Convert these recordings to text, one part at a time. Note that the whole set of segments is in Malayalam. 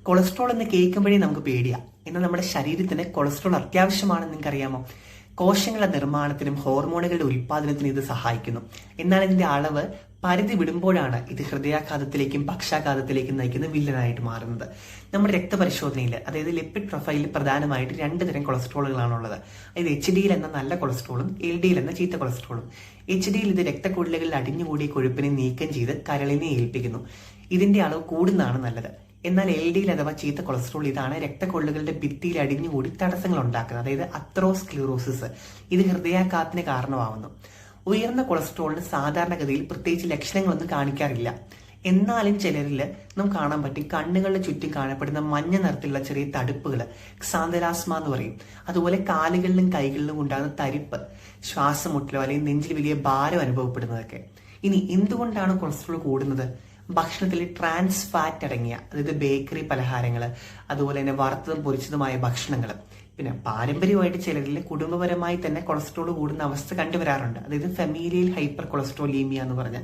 കൊളസ്ട്രോൾ എന്ന് കേൾക്കുമ്പോഴേ നമുക്ക് പേടിയാ. എന്നാൽ നമ്മുടെ ശരീരത്തിന് കൊളസ്ട്രോൾ അത്യാവശ്യമാണെന്ന് നിങ്ങൾക്ക് അറിയാമോ? കോശങ്ങളുടെ നിർമ്മാണത്തിനും ഹോർമോണുകളുടെ ഉൽപാദനത്തിനും ഇത് സഹായിക്കുന്നു. എന്നാൽ ഇതിന്റെ അളവ് പരിധി വിടുമ്പോഴാണ് ഇത് ഹൃദയാഘാതത്തിലേക്കും പക്ഷാഘാതത്തിലേക്കും നയിക്കുന്ന വില്ലനായിട്ട് മാറുന്നത്. നമ്മുടെ രക്തപരിശോധനയിൽ, അതായത് ലിപ്പിഡ് പ്രൊഫൈലിൽ പ്രധാനമായിട്ട് 2 തരം കൊളസ്ട്രോളുകളാണുള്ളത്. അതായത് HDL എന്ന നല്ല കൊളസ്ട്രോളും LDL എന്ന ചീത്ത കൊളസ്ട്രോളും. HDL ഇത് രക്തക്കുഴലുകളിൽ അടിഞ്ഞുകൂടിയ കൊഴുപ്പിനെ നീക്കം ചെയ്ത് കരളിനെ ഏൽപ്പിക്കുന്നു. ഇതിന്റെ അളവ് കൂടുന്നതാണ് നല്ലത്. എന്നാൽ LDL അഥവാ ചീത്ത കൊളസ്ട്രോൾ ഇതാണ് രക്തക്കൊള്ളുകളുടെ ഭിത്തിയിൽ അടിഞ്ഞുകൂടി തടസ്സങ്ങൾ ഉണ്ടാക്കുന്നത്, അതായത് അത്രോസ്ക്ലീറോസിസ്. ഇത് ഹൃദയാഘാതത്തിന് കാരണമാവുന്നു. ഉയർന്ന കൊളസ്ട്രോളിന് സാധാരണഗതിയിൽ പ്രത്യേകിച്ച് ലക്ഷണങ്ങളൊന്നും കാണിക്കാറില്ല. എന്നാലും ചിലരിൽ നമുക്ക് കാണാൻ പറ്റും കണ്ണുകളുടെ ചുറ്റും കാണപ്പെടുന്ന മഞ്ഞ നിറത്തിലുള്ള ചെറിയ തടുപ്പുകൾ, ക്സാന്തലാസ്മ എന്ന് പറയും. അതുപോലെ കാലുകളിലും കൈകളിലും ഉണ്ടാകുന്ന തരിപ്പ്, ശ്വാസം മുട്ടലോ അല്ലെങ്കിൽ നെഞ്ചിൽ വലിയ ഭാരം അനുഭവപ്പെടുന്നതൊക്കെ. ഇനി എന്തുകൊണ്ടാണ് കൊളസ്ട്രോൾ കൂടുന്നത്? ഭക്ഷണത്തിൽ ട്രാൻസ് ഫാറ്റ് അടങ്ങിയ, അതായത് ബേക്കറി പലഹാരങ്ങൾ, അതുപോലെ തന്നെ വറുത്തതും പൊരിച്ചതുമായ ഭക്ഷണങ്ങൾ, പിന്നെ പാരമ്പര്യമായിട്ട് ചിലരിൽ കുടുംബപരമായി തന്നെ കൊളസ്ട്രോൾ കൂടുന്ന അവസ്ഥ കണ്ടുവരാറുണ്ട്, അതായത് ഫെമീലിയൽ ഹൈപ്പർ കൊളസ്ട്രോളീമിയ എന്ന് പറഞ്ഞ.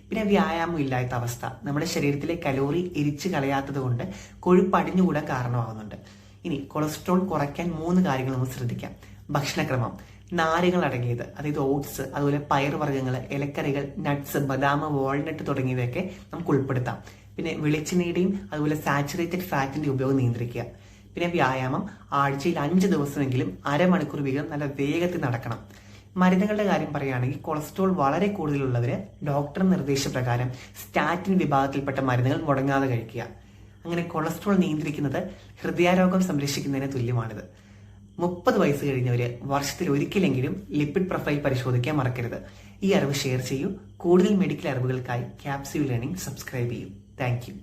പിന്നെ വ്യായാമം ഇല്ലാത്ത അവസ്ഥ, നമ്മുടെ ശരീരത്തിലെ കലോറി എരിച്ചു കളയാത്തത് കൊണ്ട് കൊഴുപ്പ് അടിഞ്ഞുകൂടാൻ കാരണമാകുന്നുണ്ട്. ഇനി കൊളസ്ട്രോൾ കുറയ്ക്കാൻ 3 കാര്യങ്ങൾ നമുക്ക് ശ്രദ്ധിക്കാം. ഭക്ഷണക്രമം, നാരുകൾ അടങ്ങിയത്, അതായത് ഓട്സ്, അതുപോലെ പയറുവർഗ്ഗങ്ങൾ, ഇലക്കറികൾ, നട്ട്സ്, ബദാം, വാൾനട്ട് തുടങ്ങിയവയൊക്കെ നമുക്ക് ഉൾപ്പെടുത്താം. പിന്നെ വെളിച്ചെണ്ണയുടെയും അതുപോലെ സാച്ചുറേറ്റഡ് ഫാറ്റിന്റെ ഉപയോഗം നിയന്ത്രിക്കുക. പിന്നെ വ്യായാമം, ആഴ്ചയിൽ 5 ദിവസമെങ്കിലും അരമണിക്കൂർ വീതം നല്ല വേഗത്തിൽ നടക്കണം. മരുന്നുകളുടെ കാര്യം പറയുകയാണെങ്കിൽ കൊളസ്ട്രോൾ വളരെ കൂടുതലുള്ളവര് ഡോക്ടർ നിർദ്ദേശപ്രകാരം സ്റ്റാറ്റിൻ വിഭാഗത്തിൽപ്പെട്ട മരുന്നുകൾ മുടങ്ങാതെ കഴിക്കുക. അങ്ങനെ കൊളസ്ട്രോൾ നിയന്ത്രിക്കുന്നത് ഹൃദയാരോഗ്യം സംരക്ഷിക്കുന്നതിന് തുല്യമാണിത്. 30 വയസ്സ് കഴിഞ്ഞവര് വർഷത്തിൽ ഒരിക്കലെങ്കിലും ലിപ്പിഡ് പ്രൊഫൈൽ പരിശോധിക്കാൻ മറക്കരുത്. ഈ അറിവ് ഷെയർ ചെയ്യൂ. കൂടുതൽ മെഡിക്കൽ അറിവുകൾക്കായി ക്യാപ്സ്യൂൾ ലേണിംഗ് സബ്സ്ക്രൈബ് ചെയ്യൂ. Thank you.